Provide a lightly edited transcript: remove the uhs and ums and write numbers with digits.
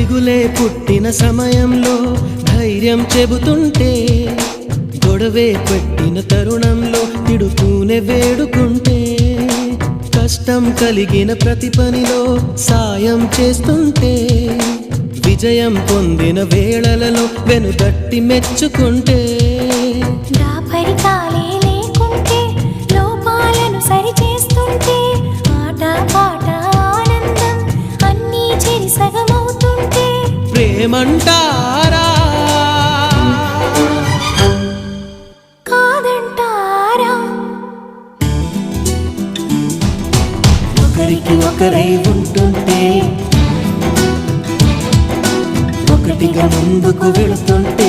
దిగులే పుట్టిన సమయంలో ధైర్యం చెబుతుంటే, గొడవే పెట్టిన తరుణంలో తిడుతూనే వేడుకుంటే, కష్టం కలిగిన ప్రతి పనిలో సాయం చేస్తుంటే, విజయం పొందిన వేళలలో వెనుదట్టి మెచ్చుకుంటే, దాపరికాలే లేకుంటే లోపాలను సరిచేస్తుంటే, ఆట పాట ఆనందం అన్నీ చెరి సగమవుతుంటే ప్రేమంటారా కాదంటారా? ఒకరికి ఒకరై ఉంటుంటే, ఒకటిగా ముందుకు వెళుతుంటే